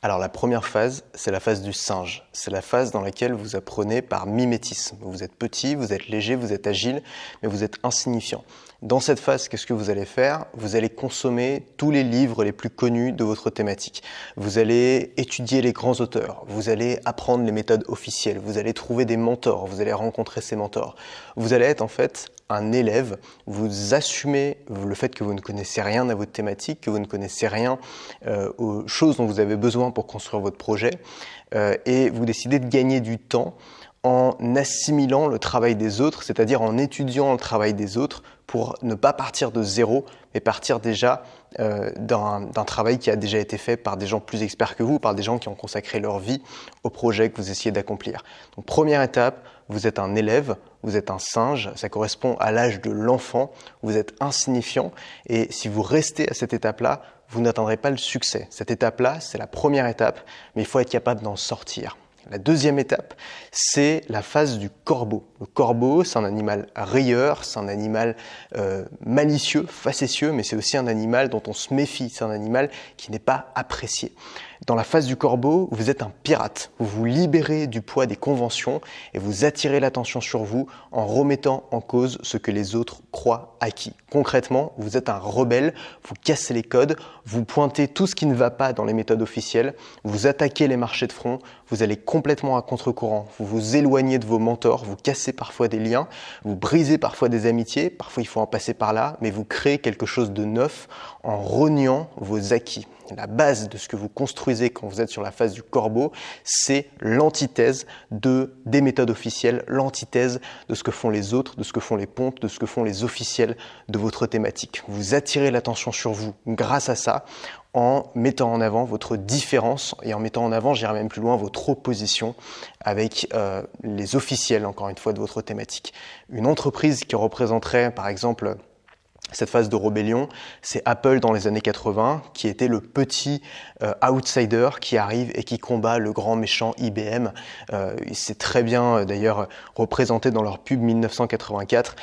Alors la première phase, c'est la phase du singe. C'est la phase dans laquelle vous apprenez par mimétisme. Vous êtes petit, vous êtes léger, vous êtes agile, mais vous êtes insignifiant. Dans cette phase, qu'est-ce que vous allez faire? Vous allez consommer tous les livres les plus connus de votre thématique. Vous allez étudier les grands auteurs. Vous allez apprendre les méthodes officielles. Vous allez trouver des mentors. Vous allez rencontrer ces mentors. Vous allez être en fait un élève. Vous assumez le fait que vous ne connaissez rien à votre thématique, que vous ne connaissez rien aux choses dont vous avez besoin pour construire votre projet et vous décidez de gagner du temps en assimilant le travail des autres, c'est-à-dire en étudiant le travail des autres pour ne pas partir de zéro, mais partir déjà d'un travail qui a déjà été fait par des gens plus experts que vous, par des gens qui ont consacré leur vie au projet que vous essayez d'accomplir. Donc première étape, vous êtes un élève, vous êtes un singe, ça correspond à l'âge de l'enfant, vous êtes insignifiant et si vous restez à cette étape-là, vous n'atteindrez pas le succès. Cette étape-là, c'est la première étape, mais il faut être capable d'en sortir. La deuxième étape, c'est la phase du corbeau. Le corbeau, c'est un animal rieur, c'est un animal malicieux, facétieux, mais c'est aussi un animal dont on se méfie, c'est un animal qui n'est pas apprécié. Dans la phase du corbeau, vous êtes un pirate. Vous vous libérez du poids des conventions et vous attirez l'attention sur vous en remettant en cause ce que les autres croient acquis. Concrètement, vous êtes un rebelle, vous cassez les codes, vous pointez tout ce qui ne va pas dans les méthodes officielles, vous attaquez les marchés de front, vous allez complètement à contre-courant, vous vous éloignez de vos mentors, vous cassez parfois des liens, vous brisez parfois des amitiés, parfois il faut en passer par là, mais vous créez quelque chose de neuf en reniant vos acquis. La base de ce que vous construisez quand vous êtes sur la phase du corbeau, c'est l'antithèse des méthodes officielles, l'antithèse de ce que font les autres, de ce que font les pontes, de ce que font les officiels de votre thématique. Vous attirez l'attention sur vous grâce à ça, en mettant en avant votre différence et en mettant en avant, j'irai même plus loin, votre opposition avec les officiels, encore une fois, de votre thématique. Une entreprise qui représenterait, par exemple, cette phase de rébellion, c'est Apple dans les années 80, qui était le petit outsider qui arrive et qui combat le grand méchant IBM. C'est très bien d'ailleurs représenté dans leur pub 1984,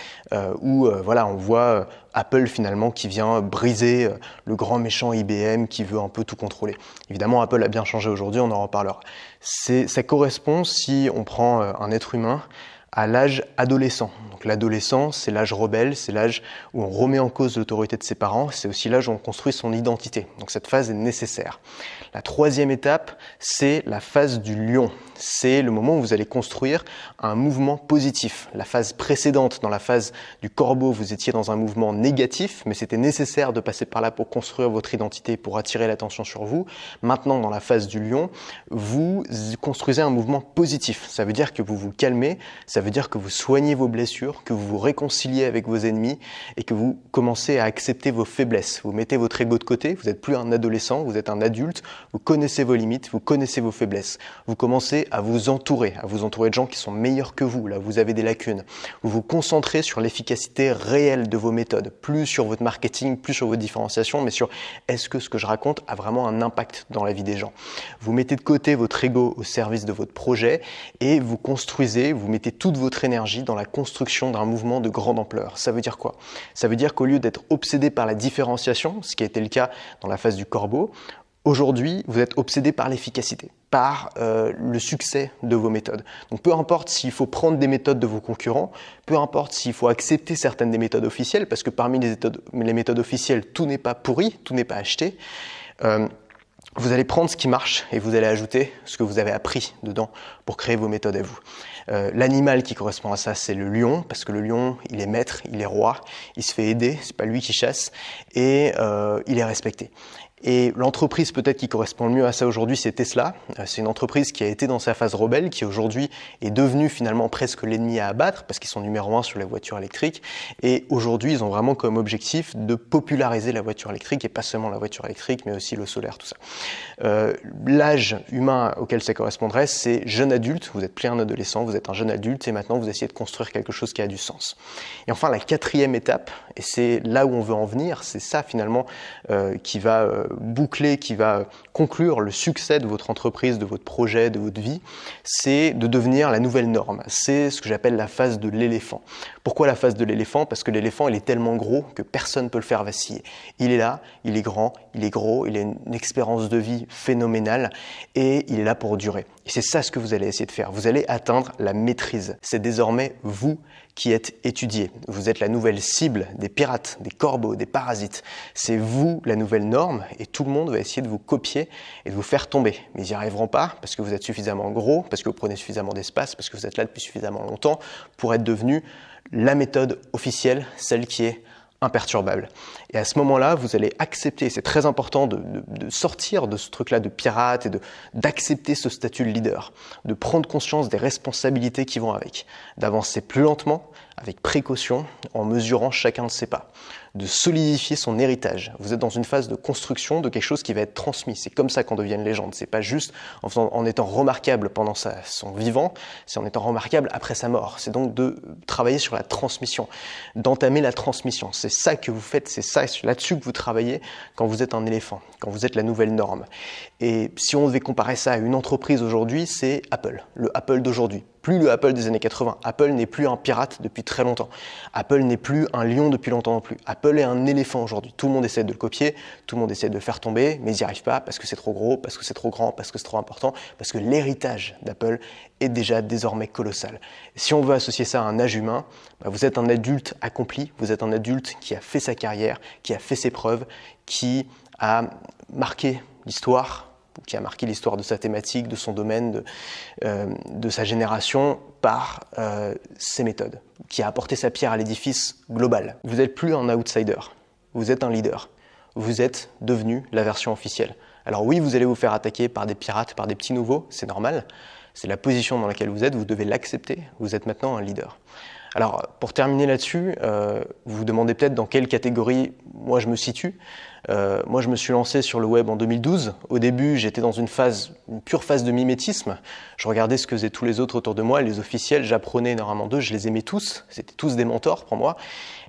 où voilà, on voit Apple finalement qui vient briser le grand méchant IBM qui veut un peu tout contrôler. Évidemment, Apple a bien changé aujourd'hui, on en reparlera. Ça correspond, si on prend un être humain, à l'âge adolescent. Donc l'adolescent, c'est l'âge rebelle, c'est l'âge où on remet en cause l'autorité de ses parents, c'est aussi l'âge où on construit son identité. Donc cette phase est nécessaire. La troisième étape, c'est la phase du lion. C'est le moment où vous allez construire un mouvement positif. La phase précédente, dans la phase du corbeau, vous étiez dans un mouvement négatif, mais c'était nécessaire de passer par là pour construire votre identité, pour attirer l'attention sur vous. Maintenant, dans la phase du lion, vous construisez un mouvement positif. Ça veut dire que vous vous calmez, ça veut dire que vous soignez vos blessures, que vous vous réconciliez avec vos ennemis et que vous commencez à accepter vos faiblesses. Vous mettez votre ego de côté, vous n'êtes plus un adolescent, vous êtes un adulte, vous connaissez vos limites, vous connaissez vos faiblesses. Vous commencez à vous entourer de gens qui sont meilleurs que vous, là où vous avez des lacunes. Vous vous concentrez sur l'efficacité réelle de vos méthodes, plus sur votre marketing, plus sur votre différenciation, mais sur est-ce que ce que je raconte a vraiment un impact dans la vie des gens. Vous mettez de côté votre ego au service de votre projet et vous construisez, vous mettez toute votre énergie dans la construction d'un mouvement de grande ampleur. Ça veut dire quoi? Ça veut dire qu'au lieu d'être obsédé par la différenciation, ce qui a été le cas dans la phase du corbeau, aujourd'hui, vous êtes obsédé par l'efficacité, par le succès de vos méthodes. Donc peu importe s'il faut prendre des méthodes de vos concurrents, peu importe s'il faut accepter certaines des méthodes officielles, parce que parmi les méthodes officielles, tout n'est pas pourri, tout n'est pas acheté. Vous allez prendre ce qui marche et vous allez ajouter ce que vous avez appris dedans pour créer vos méthodes à vous. L'animal qui correspond à ça, c'est le lion, parce que le lion, il est maître, il est roi, il se fait aider, c'est pas lui qui chasse, et il est respecté. Et l'entreprise peut-être qui correspond le mieux à ça aujourd'hui, c'est Tesla. C'est une entreprise qui a été dans sa phase rebelle, qui aujourd'hui est devenue finalement presque l'ennemi à abattre, parce qu'ils sont numéro 1 sur les voitures électriques. Et aujourd'hui, ils ont vraiment comme objectif de populariser la voiture électrique, et pas seulement la voiture électrique, mais aussi le solaire, tout ça. L'âge humain auquel ça correspondrait, c'est jeune adulte. Vous n'êtes plus un adolescent, vous êtes un jeune adulte, et maintenant vous essayez de construire quelque chose qui a du sens. Et enfin, la quatrième étape, et c'est là où on veut en venir, c'est ça finalement qui va bouclée qui va conclure le succès de votre entreprise, de votre projet, de votre vie, c'est de devenir la nouvelle norme. C'est ce que j'appelle la phase de l'éléphant. Pourquoi la phase de l'éléphant? Parce que l'éléphant, il est tellement gros que personne ne peut le faire vaciller. Il est là, il est grand, il est gros, il a une expérience de vie phénoménale et il est là pour durer. Et c'est ça ce que vous allez essayer de faire. Vous allez atteindre la maîtrise. C'est désormais vous qui êtes étudié. Vous êtes la nouvelle cible des pirates, des corbeaux, des parasites. C'est vous la nouvelle norme et tout le monde va essayer de vous copier et de vous faire tomber. Mais ils n'y arriveront pas parce que vous êtes suffisamment gros, parce que vous prenez suffisamment d'espace, parce que vous êtes là depuis suffisamment longtemps pour être devenu la méthode officielle, celle qui est imperturbable. Et à ce moment-là, vous allez accepter, c'est très important de sortir de ce truc-là de pirate et d'accepter ce statut de leader, de prendre conscience des responsabilités qui vont avec, d'avancer plus lentement, avec précaution, en mesurant chacun de ses pas, de solidifier son héritage. Vous êtes dans une phase de construction de quelque chose qui va être transmis. C'est comme ça qu'on devient une légende. C'est pas juste en étant remarquable pendant son vivant, c'est en étant remarquable après sa mort. C'est donc de travailler sur la transmission, d'entamer la transmission. C'est ça que vous faites, c'est ça là-dessus que vous travaillez quand vous êtes un éléphant, quand vous êtes la nouvelle norme. Et si on devait comparer ça à une entreprise aujourd'hui, c'est Apple, le Apple d'aujourd'hui. Plus le Apple des années 80. Apple n'est plus un pirate depuis très longtemps. Apple n'est plus un lion depuis longtemps non plus. Apple est un éléphant aujourd'hui. Tout le monde essaie de le copier, tout le monde essaie de le faire tomber, mais ils n'y arrivent pas parce que c'est trop gros, parce que c'est trop grand, parce que c'est trop important, parce que l'héritage d'Apple est déjà désormais colossal. Si on veut associer ça à un âge humain, vous êtes un adulte accompli, vous êtes un adulte qui a fait sa carrière, qui a fait ses preuves, qui a marqué l'histoire, qui a marqué l'histoire de sa thématique, de son domaine, de sa génération par ses méthodes, qui a apporté sa pierre à l'édifice global. Vous n'êtes plus un outsider, vous êtes un leader. Vous êtes devenu la version officielle. Alors oui, vous allez vous faire attaquer par des pirates, par des petits nouveaux, c'est normal. C'est la position dans laquelle vous êtes, vous devez l'accepter. Vous êtes maintenant un leader. Alors, pour terminer là-dessus, vous vous demandez peut-être dans quelle catégorie moi je me situe. Moi, je me suis lancé sur le web en 2012. Au début, j'étais dans une pure phase de mimétisme. Je regardais ce que faisaient tous les autres autour de moi, les officiels, j'apprenais énormément d'eux, je les aimais tous. C'était tous des mentors pour moi.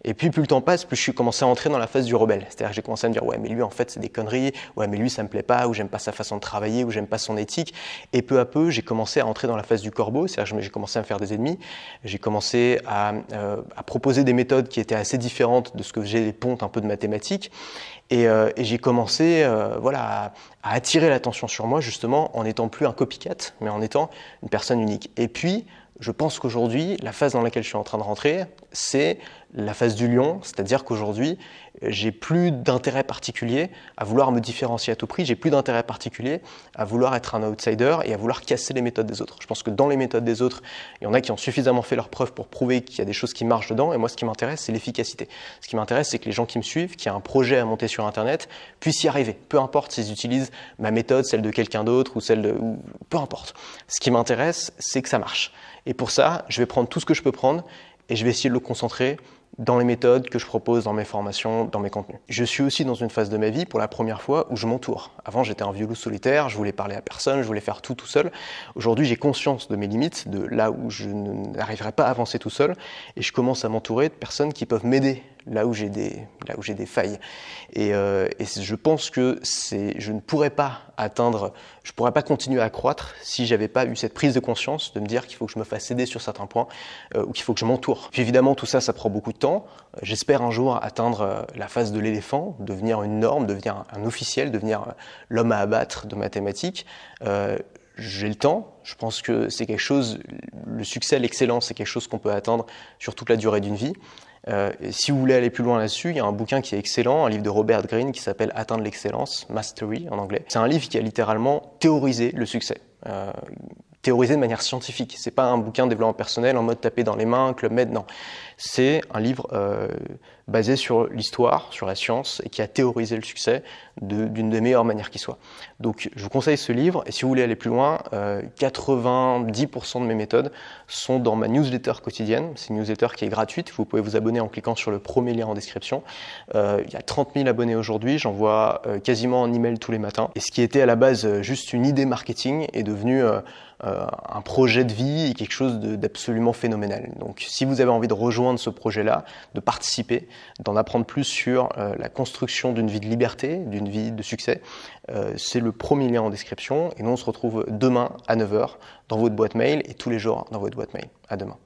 Et puis, plus le temps passe, plus je suis commencé à entrer dans la phase du rebelle. C'est-à-dire que j'ai commencé à me dire, ouais, mais lui, en fait, c'est des conneries. Ouais, mais lui, ça me plaît pas, ou j'aime pas sa façon de travailler, ou j'aime pas son éthique. Et peu à peu, j'ai commencé à entrer dans la phase du corbeau. C'est-à-dire que j'ai commencé à me faire des ennemis. J'ai commencé à proposer des méthodes qui étaient assez différentes de ce que faisaient les pontes un peu de mathématiques. Et j'ai commencé à attirer l'attention sur moi, justement, en n'étant plus un copycat, mais en étant une personne unique. Et puis, je pense qu'aujourd'hui, la phase dans laquelle je suis en train de rentrer, c'est la phase du lion, c'est-à-dire qu'aujourd'hui, j'ai plus d'intérêt particulier à vouloir me différencier à tout prix, j'ai plus d'intérêt particulier à vouloir être un outsider et à vouloir casser les méthodes des autres. Je pense que dans les méthodes des autres, il y en a qui ont suffisamment fait leurs preuves pour prouver qu'il y a des choses qui marchent dedans, et moi, ce qui m'intéresse, c'est l'efficacité. Ce qui m'intéresse, c'est que les gens qui me suivent, qui ont un projet à monter sur Internet, puissent y arriver, peu importe s'ils utilisent ma méthode, celle de quelqu'un d'autre, ou peu importe. Ce qui m'intéresse, c'est que ça marche. Et pour ça, je vais prendre tout ce que je peux prendre et je vais essayer de le concentrer dans les méthodes que je propose dans mes formations, dans mes contenus. Je suis aussi dans une phase de ma vie, pour la première fois, où je m'entoure. Avant, j'étais un vieux loup solitaire, je voulais parler à personne, je voulais faire tout seul. Aujourd'hui, j'ai conscience de mes limites, de là où je n'arriverai pas à avancer tout seul, et je commence à m'entourer de personnes qui peuvent m'aider là où j'ai des failles. Et je pense que je ne pourrais pas continuer à croître si j'avais pas eu cette prise de conscience de me dire qu'il faut que je me fasse aider sur certains points ou qu'il faut que je m'entoure. Puis évidemment, tout ça prend beaucoup de temps. J'espère un jour atteindre la phase de l'éléphant, devenir une norme, devenir un officiel, devenir l'homme à abattre de mathématiques. J'ai le temps, je pense que c'est quelque chose, le succès, l'excellence, c'est quelque chose qu'on peut atteindre sur toute la durée d'une vie. Et si vous voulez aller plus loin là-dessus, il y a un bouquin qui est excellent, un livre de Robert Greene qui s'appelle Atteindre l'excellence, Mastery en anglais. C'est un livre qui a littéralement théorisé le succès. Théorisé de manière scientifique. C'est pas un bouquin de développement personnel en mode taper dans les mains, Club Med, non. C'est un livre basé sur l'histoire, sur la science, et qui a théorisé le succès d'une des meilleures manières qui soit. Donc je vous conseille ce livre, et si vous voulez aller plus loin, 90% de mes méthodes sont dans ma newsletter quotidienne. C'est une newsletter qui est gratuite, vous pouvez vous abonner en cliquant sur le premier lien en description. Il y a 30 000 abonnés aujourd'hui, j'envoie quasiment un email tous les matins. Et ce qui était à la base juste une idée marketing est devenu un projet de vie et quelque chose d'absolument phénoménal. Donc si vous avez envie de rejoindre ce projet-là, de participer, d'en apprendre plus sur la construction d'une vie de liberté, d'une vie de succès, c'est le premier lien en description. Et nous, on se retrouve demain à 9h dans votre boîte mail et tous les jours dans votre boîte mail. À demain.